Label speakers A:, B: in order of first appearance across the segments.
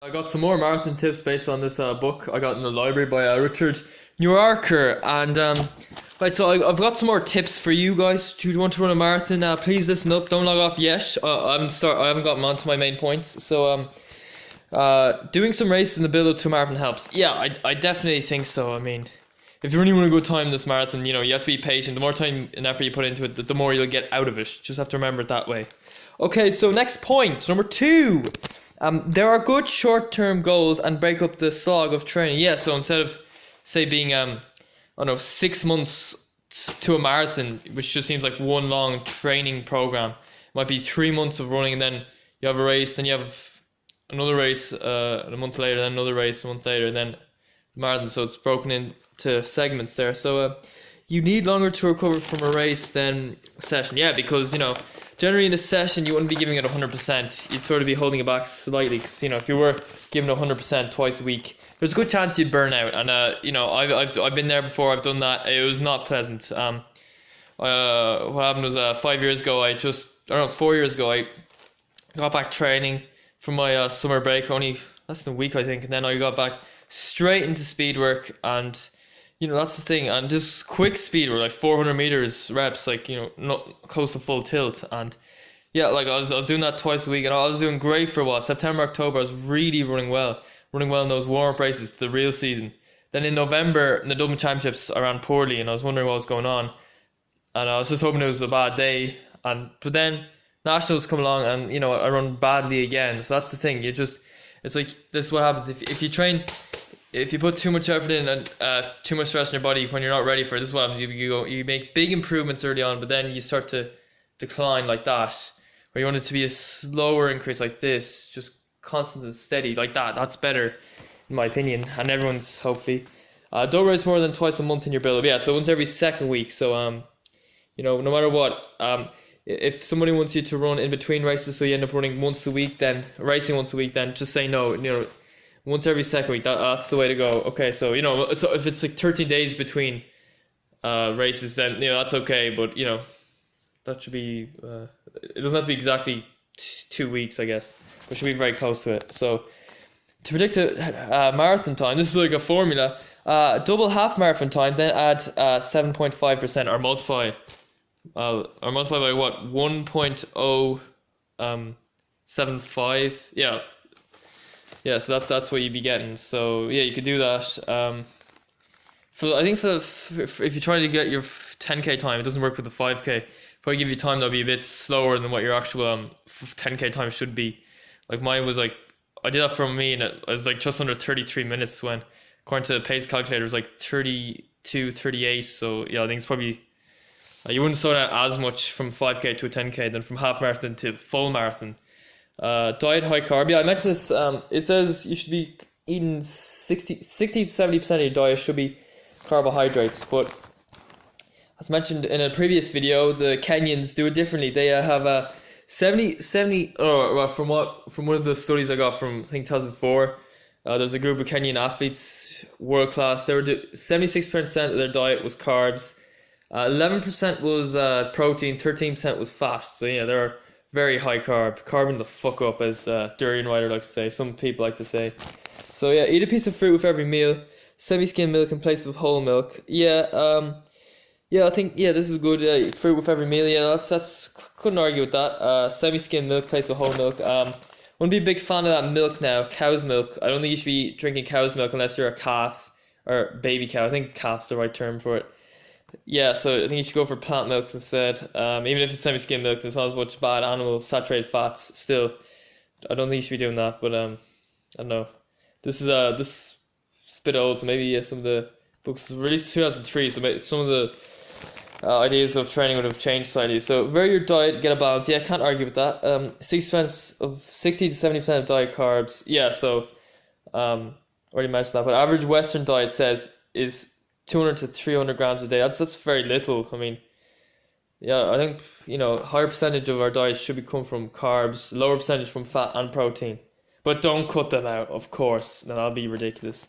A: I got some more marathon tips based on this book I got in the library by Richard Newarker. And right, so I've got some more tips for you guys. Do you want to run a marathon? Please listen up. Don't log off yet. I haven't gotten on to my main points. So doing some races in the build up to a marathon helps. Yeah, I definitely think so. I mean, if you really want to go time this marathon, you have to be patient. The more time and effort you put into it, the more you'll get out of it. Just have to remember it that way. Okay, so next point, number 2. There are good short-term goals and break up the slog of training. Yeah, so instead of, say, being, 6 months to a marathon, which just seems like one long training program, it might be 3 months of running, and then you have a race, then you have another race a month later, then another race a month later, and then the marathon. So it's broken into segments there. So you need longer to recover from a race than a session. Yeah, because, generally in a session you wouldn't be giving it 100%. You'd sort of be holding it back slightly, because if you were giving 100% twice a week, there's a good chance you'd burn out. And I've been there before. I've done that. It was not pleasant. What happened was 5 years ago, 4 years ago, I got back training from my summer break, only less than a week I think, and then I got back straight into speed work. And that's the thing, and just quick speed work, like 400 meters reps, not close to full tilt. And yeah, I was doing that twice a week, and I was doing great for a while. September, October, I was really running well in those warm-up races to the real season. Then in November, in the Dublin Championships, I ran poorly, and I was wondering what was going on, and I was just hoping it was a bad day. But then Nationals come along, and I run badly again. So that's the thing. It's like, this is what happens if you train. If you put too much effort in and too much stress on your body when you're not ready for it, this is what happens. You make big improvements early on, but then you start to decline like that. Where you want it to be a slower increase like this, just constant and steady like that. That's better, in my opinion, and everyone's, hopefully. Don't race more than twice a month in your build-up. Yeah, so once every second week. So no matter what, if somebody wants you to run in between races, so you end up racing once a week, then just say no. Once every second week, that's the way to go. Okay, so so if it's like 13 days between races, then that's okay. But that should be it doesn't have to be exactly 2 weeks, I guess, but should be very close to it. So to predict a marathon time, this is like a formula. Double half marathon time, then add 7.5% or multiply by what, 1.075. Yeah, so that's what you'd be getting. So yeah, you could do that. If you're trying to get your 10k time, it doesn't work with the 5k. Probably give you time that'll be a bit slower than what your actual 10k time should be. Like mine was like, I did that for me, and it was like just under 33 minutes when, according to the pace calculator, it was like 32, 38. So yeah, I think it's probably, you wouldn't slow down as much from 5k to a 10k than from half marathon to full marathon. Diet high carb. Yeah, I mentioned this. It says you should be eating 60 to 70% of your diet should be carbohydrates, but as mentioned in a previous video, the Kenyans do it differently. They have a 70 well, from one of the studies I got from, I think, 2004, there's a group of Kenyan athletes, world class. They were 76% of their diet was carbs, 11% was protein, 13% was fat. So yeah, they're very high carbing the fuck up, as Durian Rider likes to say. Some people like to say. So yeah, eat a piece of fruit with every meal. Semi-skim milk in place of whole milk. Yeah, I think this is good. Fruit with every meal. Yeah, that's couldn't argue with that. Semi-skim milk in place of whole milk. Wouldn't be a big fan of that milk now. Cow's milk. I don't think you should be drinking cow's milk unless you're a calf or baby cow. I think calf's the right term for it. Yeah, so I think you should go for plant milks instead. Even if it's semi-skim milk, there's not as much bad animal saturated fats. Still, I don't think you should be doing that. But I don't know. This is a bit old, so maybe some of the books released in 2003. So some of the ideas of training would have changed slightly. So vary your diet, get a balance. Yeah, I can't argue with that. 60% to 70% of diet carbs. Yeah, so already mentioned that. But average Western diet is 200 to 300 grams a day. That's very little. I mean, yeah, I think higher percentage of our diet should be come from carbs, lower percentage from fat and protein. But don't cut them out, of course. No, that'll be ridiculous.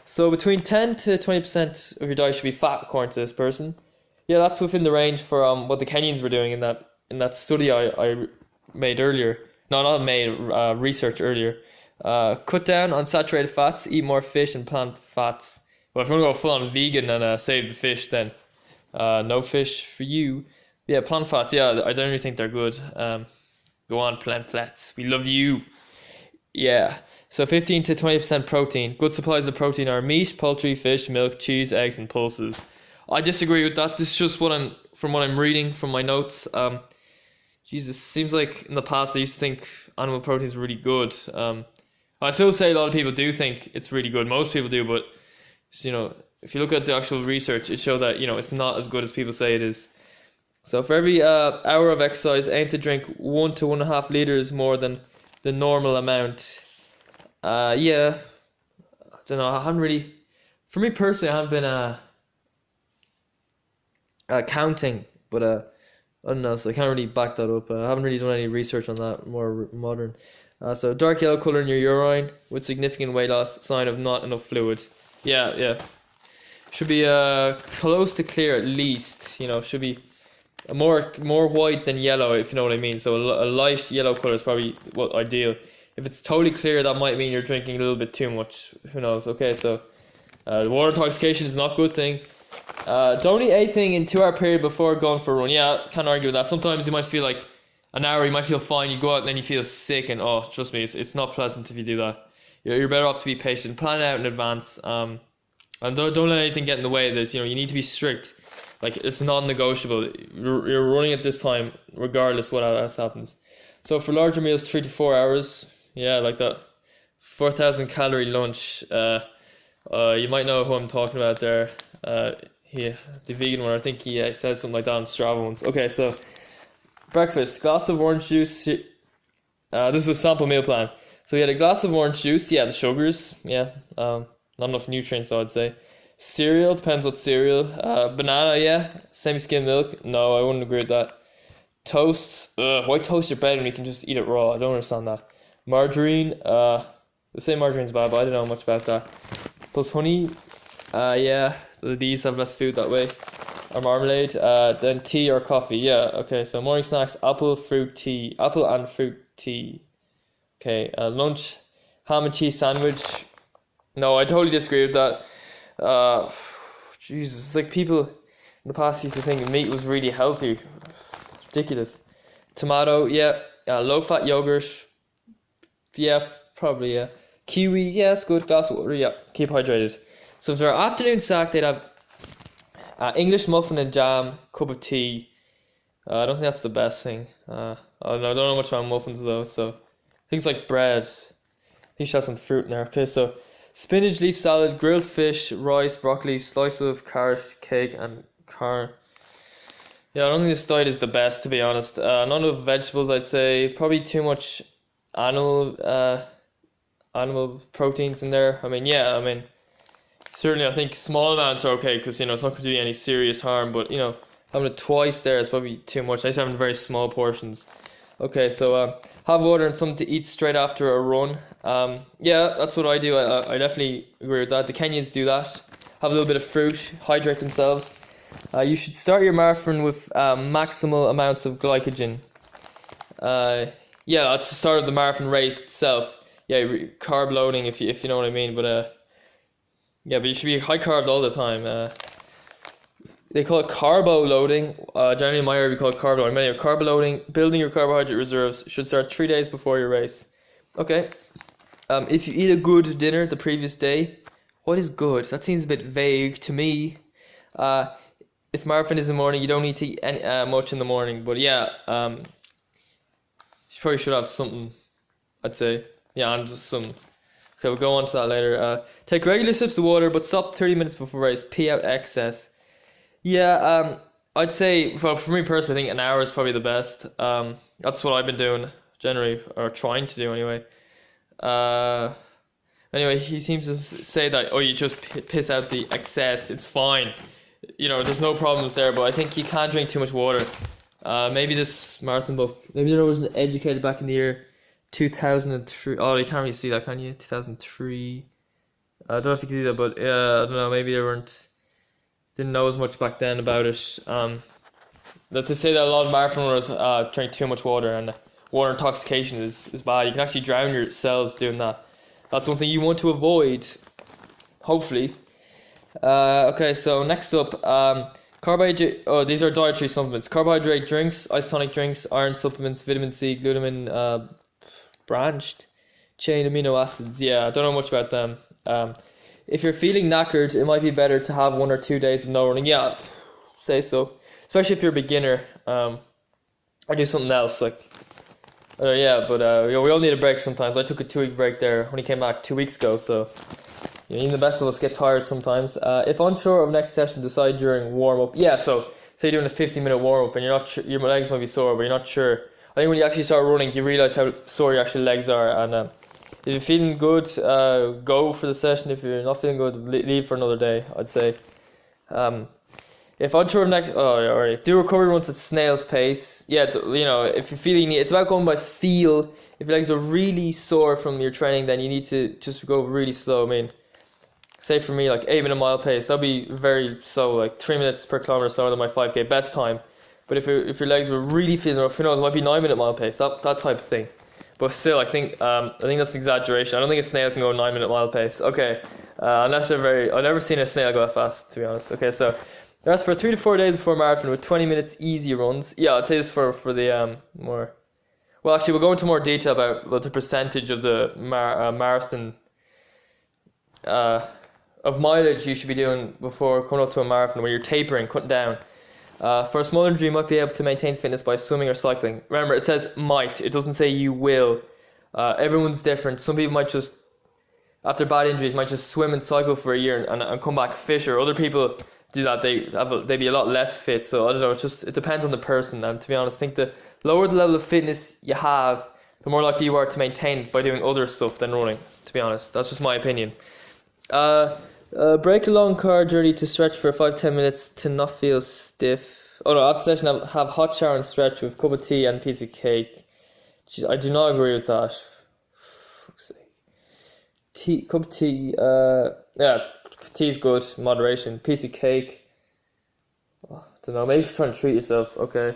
A: So between 10 to 20% of your diet should be fat, according to this person. Yeah, that's within the range for what the Kenyans were doing in that study I made earlier. No, not made, research earlier. Cut down on saturated fats, eat more fish and plant fats. Well, if you want to go full on vegan and save the fish, then no fish for you. Yeah, plant fats, yeah, I don't really think they're good. Go on, plant fats. We love you. Yeah. So 15 to 20% protein. Good supplies of protein are meat, poultry, fish, milk, cheese, eggs, and pulses. I disagree with that. This is just what I'm reading from my notes. Jesus, seems like in the past I used to think animal protein is really good. I still say a lot of people do think it's really good. Most people do, but if you look at the actual research, it shows that it's not as good as people say it is. So for every hour of exercise, aim to drink 1 to 1.5 liters more than the normal amount. Yeah, I don't know. I haven't really, for me personally, I haven't been counting, but I don't know. So I can't really back that up. I haven't really done any research on that. More modern. So dark yellow color in your urine with significant weight loss, sign of not enough fluid. Yeah. Should be close to clear at least. Should be more white than yellow, if you know what I mean. So a light yellow color is probably what ideal. If it's totally clear, that might mean you're drinking a little bit too much. Who knows? Okay, so the water intoxication is not a good thing. Don't eat anything in 2 hour period before going for a run. Yeah, can't argue with that. Sometimes you might feel like an hour, you might feel fine. You go out and then you feel sick, and trust me, it's not pleasant if you do that. You're better off to be patient. Plan it out in advance. And don't let anything get in the way of this. You need to be strict. Like, it's non-negotiable. You're running at this time regardless what else happens. So for larger meals, 3 to 4 hours. Yeah, like that 4,000 calorie lunch. You might know who I'm talking about there. The vegan one. I think he says something like that on Strava once. Okay, so breakfast, glass of orange juice. This is a sample meal plan. So we had a glass of orange juice. Yeah, the sugars. Yeah, not enough nutrients, I'd say. Cereal, depends what cereal. Banana, yeah. Semi-skim milk. No, I wouldn't agree with that. Toast. Why toast your bread when you can just eat it raw? I don't understand that. Margarine. They say margarine's bad, but I don't know much about that. Plus honey. Yeah. The bees have less food that way. Or marmalade. Then tea or coffee. Yeah. Okay. So morning snacks: apple, fruit, tea. Apple and fruit tea. Okay. Lunch: ham and cheese sandwich. No, I totally disagree with that. Jesus, it's like people in the past used to think meat was really healthy. It's ridiculous. Tomato, yeah. Low fat yogurt, yeah, probably, yeah. Kiwi, yeah, it's good. Glass of water, yeah. Keep hydrated. So for our afternoon snack, they'd have English muffin and jam, cup of tea. I don't think that's the best thing. I don't know much about muffins though. So things like bread. I think you should have some fruit in there. Okay, so spinach leaf salad, grilled fish, rice, broccoli, slice of carrot, cake, and corn. Yeah, I don't think this diet is the best, to be honest. Not enough vegetables, I'd say. Probably too much animal proteins in there. Certainly I think small amounts are okay because, it's not going to do any serious harm. But, having it twice there is probably too much. I just having very small portions. Okay, so have water and something to eat straight after a run. Yeah, that's what I do. I definitely agree with that. The Kenyans do that. Have a little bit of fruit, hydrate themselves. You should start your marathon with maximal amounts of glycogen. Yeah, that's the start of the marathon race itself. Yeah, carb loading if you know what I mean. But yeah, but you should be high carb all the time. They call it carbo loading. Generally in my area we call it carb loading. Many are carbo loading. Building your carbohydrate reserves should start 3 days before your race. Okay. If you eat a good dinner the previous day, what is good? That seems a bit vague to me. If marathon is in the morning, you don't need to eat much in the morning. But yeah, you probably should have something, I'd say. Yeah, and just some. Okay, we'll go on to that later. Take regular sips of water, but stop 30 minutes before race. Pee out excess. Yeah, I'd say, well, for me personally, I think an hour is probably the best. That's what I've been doing generally, or trying to do anyway. Anyway, he seems to say that, you just piss out the excess, it's fine. There's no problems there, but I think you can't drink too much water. Maybe this marathon book, maybe there wasn't educated back in the year 2003. Oh, you can't really see that, can you? 2003. I don't know if you can see that, but yeah, I don't know, maybe they didn't know as much back then about it. Let's just say that a lot of marathon runners drink too much water, and water intoxication is bad. You can actually drown your cells doing that. That's one thing you want to avoid, hopefully. Okay, so next up, carbohydrate. Oh, these are dietary supplements: carbohydrate drinks, isotonic drinks, iron supplements, vitamin C, glutamine, branched chain amino acids. Yeah, I don't know much about them. If you're feeling knackered, it might be better to have 1 or 2 days of no running. Yeah, say so. Especially if you're a beginner. Or do something else like. Yeah, but we all need a break sometimes. I took a 2-week break there when he came back 2 weeks ago, so even the best of us get tired sometimes. If unsure of next session, decide during warm up. Yeah, so say you're doing a 50-minute warm up and you're not sure, your legs might be sore, but you're not sure. I think when you actually start running, you realize how sore your actual legs are. And if you're feeling good, go for the session. If you're not feeling good, leave for another day, I'd say. If unsure of next, alright. Do recovery runs at snail's pace. Yeah, if you're feeling, it's about going by feel. If your legs are really sore from your training, then you need to just go really slow. I mean, say for me, like 8-minute mile pace, that'll be very slow, like 3 minutes per kilometer slower than my 5K best time. But if your legs were really feeling rough, who knows, it might be 9-minute mile pace, that type of thing. But still, I think that's an exaggeration. I don't think a snail can go 9-minute mile pace. Okay, unless they're I've never seen a snail go that fast, to be honest. Okay, so that's for 3 to 4 days before marathon with 20 minutes easy runs. Yeah, I'd say this for the more. Well, actually, we'll go into more detail about the percentage of the marathon of mileage you should be doing before coming up to a marathon when you're tapering, cutting down. For a small injury, you might be able to maintain fitness by swimming or cycling. Remember, it says might. It doesn't say you will. Everyone's different. Some people might just, after bad injuries, might just swim and cycle for a year and come back fitter. Other people do that, they'd be a lot less fit. So I don't know, it depends on the person. And to be honest, I think the lower the level of fitness you have, the more likely you are to maintain by doing other stuff than running, to be honest. That's just my opinion. Break a long car journey to stretch for 5-10 minutes to not feel stiff. Oh no, after session have hot shower and stretch with a cup of tea and a piece of cake. Jeez, I do not agree with that. Fuck's sake. Cup of tea, yeah, tea's good, moderation. Piece of cake, I don't know, maybe if you're trying to treat yourself, okay.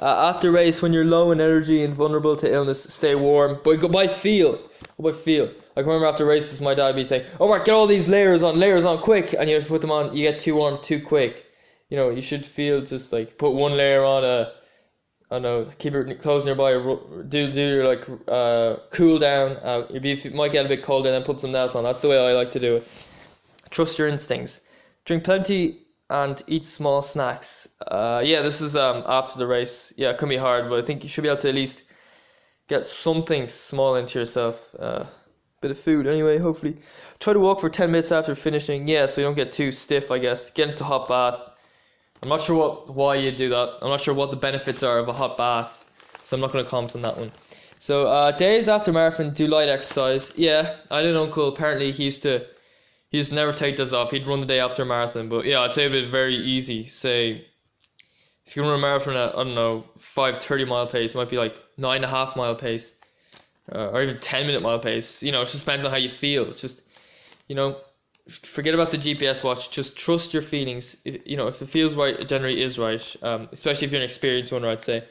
A: After race, when you're low in energy and vulnerable to illness, stay warm. But go by feel. Like, remember after races, my dad would be saying, "Oh, Mark, get all these layers on quick," and you have to put them on. You get too warm too quick. You should feel just like put one layer on. I don't know, keep your clothes nearby. Do your like cool down. You might get a bit cold and then put something else on. That's the way I like to do it. Trust your instincts. Drink plenty and eat small snacks. Yeah, this is after the race. Yeah, it can be hard, but I think you should be able to at least get something small into yourself. Bit of food anyway, hopefully. Try to walk for 10 minutes after finishing. Yeah, so you don't get too stiff, I guess. Get into a hot bath. I'm not sure why you do that. I'm not sure what the benefits are of a hot bath, so I'm not going to comment on that one. So days after marathon, do light exercise. Yeah, I had an uncle, apparently he used to never take those off. He'd run the day after a marathon. But yeah, I'd say it very easy. Say, if you run a marathon at, I don't know, 5:30 mile pace, it might be like 9.5 mile pace. Or even 10-minute mile pace. It just depends on how you feel. It's just, forget about the GPS watch. Just trust your feelings. If it feels right, it generally is right. Especially if you're an experienced runner, I'd say.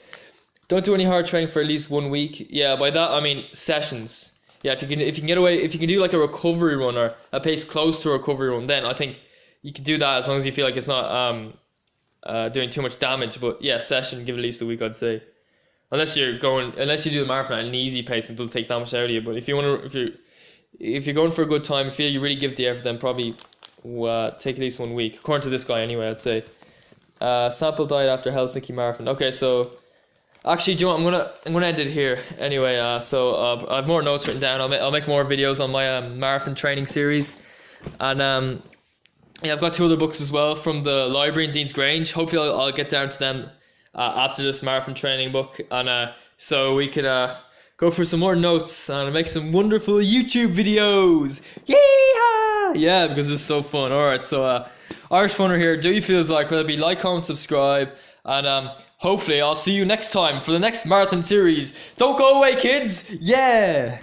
A: Don't do any hard training for at least 1 week. Yeah, by that I mean sessions. Yeah, if you can get away, if you can do like a recovery run or a pace close to a recovery run, then I think you can do that as long as you feel like it's not doing too much damage. But yeah, session, give it at least a week, I'd say. Unless you do the marathon at an easy pace and it doesn't take that much out of you. But if you're going for a good time, feel you really give the effort, then probably take at least 1 week. According to this guy, anyway, I'd say. Sample diet after Helsinki marathon. Okay, so actually, do you know what? I'm gonna end it here. Anyway, so I have more notes written down. I'll make more videos on my marathon training series, and yeah, I've got 2 other books as well from the library in Dean's Grange. Hopefully, I'll get down to them after this marathon training book, and so we can go for some more notes and make some wonderful YouTube videos. Yeehaw! Yeah, because it's so fun. Alright, so Irish Funner here. Do you feels like, whether it be like, comment, subscribe, and hopefully I'll see you next time for the next marathon series. Don't go away, kids. Yeah.